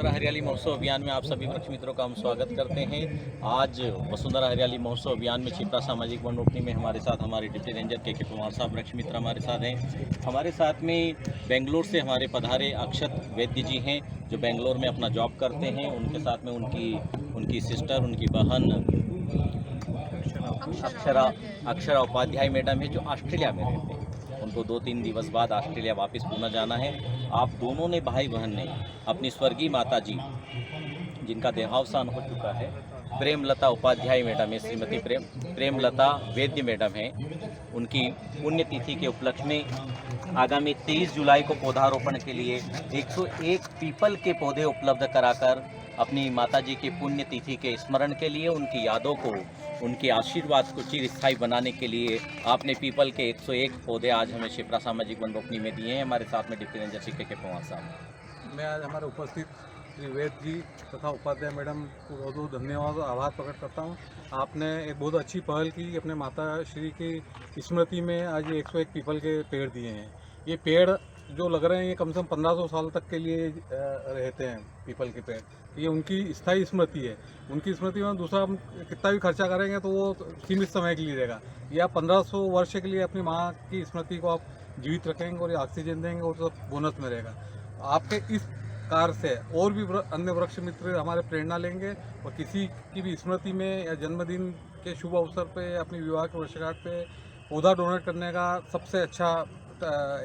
वसुंधरा हरियाली महोत्सव अभियान में आप सभी वृक्ष मित्रों का हम स्वागत करते हैं। आज वसुंधरा हरियाली महोत्सव अभियान में छिपरा सामाजिक वन रोपनी में हमारे साथ हमारे डिप्टी रेंजर के पवार साहब वृक्ष मित्र हमारे साथ हैं। हमारे साथ में बेंगलोर से हमारे पधारे अक्षत वैद्य जी हैं, जो बेंगलोर में अपना जॉब करते हैं। उनके साथ में उनकी सिस्टर, उनकी बहन अक्षरा उपाध्याय मैडम है, जो ऑस्ट्रेलिया में रहते हैं। उनको 2-3 दिवस बाद ऑस्ट्रेलिया वापस पुनः जाना है। आप दोनों ने भाई बहन ने अपनी स्वर्गीय माता जी, जिनका देहावसान हो चुका है, प्रेमलता उपाध्याय मैडम है, श्रीमती प्रेमलता वैद्य मैडम है, उनकी पुण्यतिथि के उपलक्ष्य में आगामी 23 जुलाई को पौधारोपण के लिए 101 पीपल के पौधे उपलब्ध कराकर अपनी माताजी की पुण्यतिथि के स्मरण के लिए, उनकी यादों को, उनके आशीर्वाद को चिरस्थायी बनाने के लिए आपने पीपल के 101 पौधे आज हमें छिपरा सामाजिक वन रोपनी में दिए हैं। हमारे साथ में डिप्टी रेंजर के पवार साहब। मैं आज हमारे उपस्थित श्री वैद्य जी तथा उपाध्याय मैडम को बहुत बहुत धन्यवाद और आभार प्रकट करता हूँ। आपने एक बहुत अच्छी पहल की, अपने माता श्री की स्मृति में आज 101 पीपल के पेड़ दिए हैं। ये पेड़ जो लग रहे हैं, ये कम से कम 1500 साल तक के लिए रहते हैं पीपल के पेड़। ये उनकी स्थायी स्मृति है। उनकी स्मृति में दूसरा हम कितना भी खर्चा करेंगे तो वो सीमित समय के लिए रहेगा। ये आप 1500 वर्ष के लिए अपनी माँ की स्मृति को आप जीवित रखेंगे और ये ऑक्सीजन देंगे और सब बोनस में रहेगा। आपके इस कार्य से और भी अन्य वृक्ष मित्र हमारे प्रेरणा लेंगे और किसी की भी स्मृति में या जन्मदिन के शुभ अवसर पे, अपनी विवाह की वर्षगांठ पे पौधा डोनेट करने का सबसे अच्छा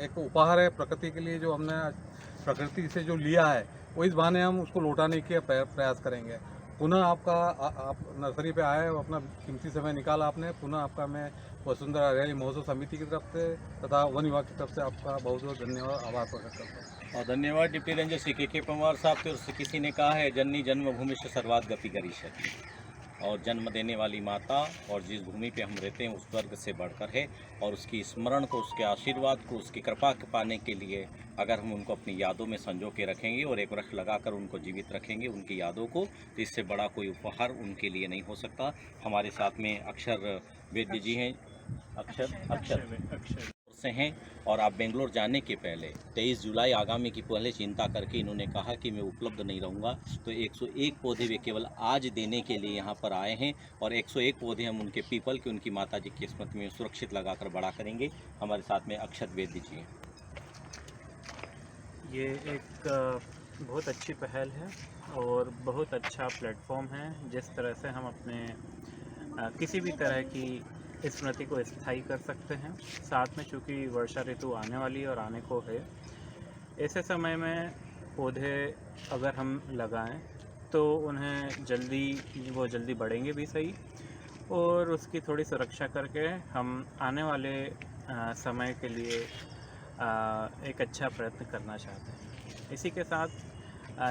एक उपहार है प्रकृति के लिए। जो हमने प्रकृति से जो लिया है, वो इस बहाने हम उसको लौटाने के प्रयास करेंगे। पुनः आपका आप नर्सरी पे आए और अपना कीमती समय निकाला आपने। पुनः आपका मैं वसुंधरा हरियाली महोत्सव समिति की तरफ से तथा वन विभाग की तरफ से आपका बहुत बहुत धन्यवाद, आभार प्रकट करता हूँ। और धन्यवाद डिप्टी रेंजर के पवार साहब। तो किसी ने कहा है, जननी जन्मभूमि से सर्वात गति करिष्यति, और जन्म देने वाली माता और जिस भूमि पे हम रहते हैं उस वर्ग से बढ़कर है। और उसकी स्मरण को, उसके आशीर्वाद को, उसकी कृपा के पाने के लिए अगर हम उनको अपनी यादों में संजो के रखेंगे और एक वृक्ष लगाकर उनको जीवित रखेंगे, उनकी यादों को, तो इससे बड़ा कोई उपहार उनके लिए नहीं हो सकता। हमारे साथ में अक्षर वैद्य जी हैं, अक्षर से हैं, और आप बेंगलोर जाने के पहले 23 जुलाई आगामी की पहले चिंता करके इन्होंने कहा कि मैं उपलब्ध नहीं रहूँगा, तो 101 पौधे वे केवल आज देने के लिए यहाँ पर आए हैं। और 101 पौधे हम उनके पीपल के, उनकी माता जी की स्मृति में सुरक्षित लगाकर बड़ा करेंगे। हमारे साथ में अक्षत वैद्य जी हैं। ये एक बहुत अच्छी पहल है और बहुत अच्छा प्लेटफॉर्म है, जिस तरह से हम अपने किसी भी तरह की स्मृति को स्थायी कर सकते हैं। साथ में चूँकि वर्षा ऋतु आने वाली और आने को है, ऐसे समय में पौधे अगर हम लगाएं तो उन्हें जल्दी बढ़ेंगे भी सही, और उसकी थोड़ी सुरक्षा करके हम आने वाले समय के लिए एक अच्छा प्रयत्न करना चाहते हैं। इसी के साथ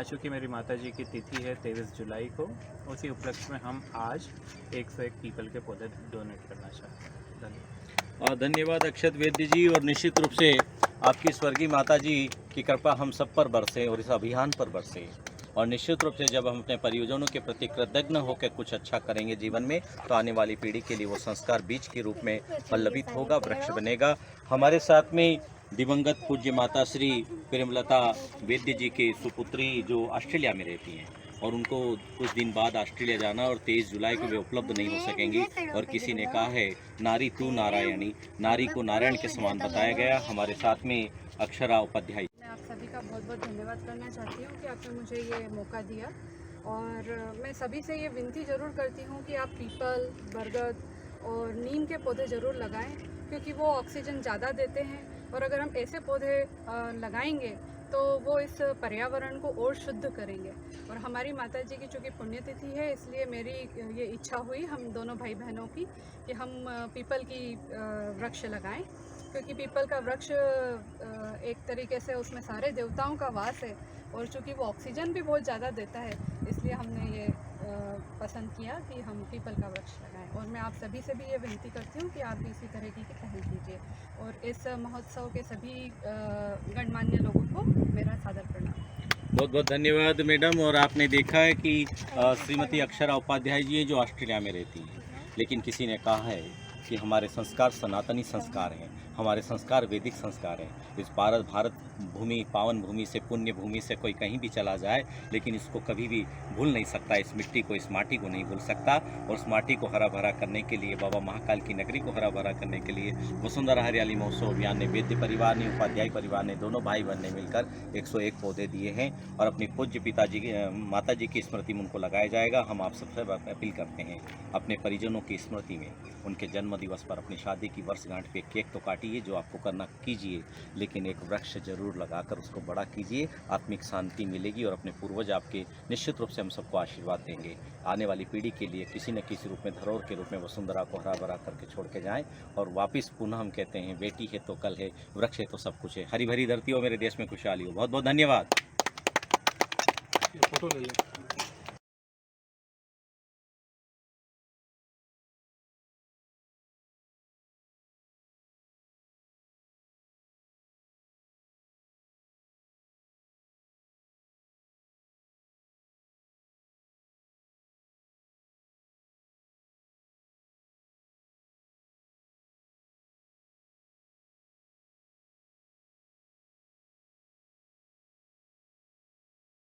चूँकि मेरी माताजी की तिथि है 23 जुलाई को, उसी उपलक्ष्य में हम आज 101 पीपल के पौधे डोनेट करना चाहते हैं। धन्यवाद। धन्यवाद अक्षत वैद्य जी। और निश्चित रूप से आपकी स्वर्गीय माताजी की कृपा हम सब पर बरसे और इस अभियान पर बरसे। और निश्चित रूप से जब हम अपने परियोजनों के प्रति कृतज्ञ होकर कुछ अच्छा करेंगे जीवन में, तो आने वाली पीढ़ी के लिए वो संस्कार बीज के रूप में पल्लवित होगा, वृक्ष बनेगा। हमारे साथ में दिवंगत पूज्य माता श्री प्रेमलता वैद्य जी के सुपुत्री जो ऑस्ट्रेलिया में रहती हैं, और उनको कुछ दिन बाद ऑस्ट्रेलिया जाना, और 23 जुलाई को वे उपलब्ध नहीं हो सकेंगी। और किसी ने कहा है, नारी तू नारायणी, नारी को नारायण के समान बताया गया। हमारे साथ में अक्षरा उपाध्याय। मैं आप सभी का बहुत बहुत धन्यवाद करना चाहती हूँ कि आपने मुझे ये मौका दिया। और मैं सभी से ये विनती ज़रूर करती हूँ कि आप पीपल, बरगद और नीम के पौधे ज़रूर लगाएं, क्योंकि वो ऑक्सीजन ज़्यादा देते हैं। और अगर हम ऐसे पौधे लगाएंगे तो वो इस पर्यावरण को और शुद्ध करेंगे। और हमारी माताजी की चूँकि पुण्यतिथि है, इसलिए मेरी ये इच्छा हुई हम दोनों भाई बहनों की कि हम पीपल की वृक्ष लगाएं, क्योंकि पीपल का वृक्ष एक तरीके से उसमें सारे देवताओं का वास है, और चूँकि वो ऑक्सीजन भी बहुत ज़्यादा देता है, इसलिए हमने ये पसंद किया कि हम पीपल का वृक्ष लगाएं। और मैं आप सभी से भी ये विनती करती हूँ कि आप भी इसी तरह की पहल कीजिए। और इस महोत्सव के सभी गणमान्य लोगों को मेरा सादर प्रणाम। बहुत बहुत धन्यवाद मैडम। और आपने देखा है कि श्रीमती अक्षरा उपाध्याय जी जो ऑस्ट्रेलिया में रहती हैं, लेकिन किसी ने कहा है कि हमारे संस्कार सनातनी संस्कार हैं। हमारे संस्कार वैदिक संस्कार हैं। इस भारत भूमि, पावन भूमि से, पुण्य भूमि से कोई कहीं भी चला जाए, लेकिन इसको कभी भी भूल नहीं सकता, इस मिट्टी को, इस माटी को नहीं भूल सकता। और उस माटी को हरा भरा करने के लिए, बाबा महाकाल की नगरी को हरा भरा करने के लिए वसुंधरा हरियाली महोत्सव अभियान ने, वैद्य परिवार ने, उपाध्याय परिवार ने, दोनों भाई बहन ने मिलकर 101 पौधे दिए हैं और अपने पूज्य पिताजी की, माता जी की स्मृति में उनको लगाया जाएगा। हम आप सबसे अपील करते हैं, अपने परिजनों की स्मृति में, उनके जन्म दिवस पर, अपनी शादी की वर्षगांठ पे केक तो काटिए, जो आपको करना कीजिए, लेकिन एक वृक्ष जरूर लगाकर उसको बड़ा कीजिए। आत्मिक शांति मिलेगी और अपने पूर्वज आपके निश्चित रूप से हम सबको आशीर्वाद देंगे। आने वाली पीढ़ी के लिए किसी न किसी रूप में, धरोहर के रूप में वसुंधरा को हरा भरा करके छोड़ के जाएं और वापस पुनः हम कहते हैं, बेटी है तो कल है, वृक्ष है तो सब कुछ है। हरी भरी धरती हो, मेरे देश में खुशहाली हो। बहुत बहुत धन्यवाद। फोटो ले लें।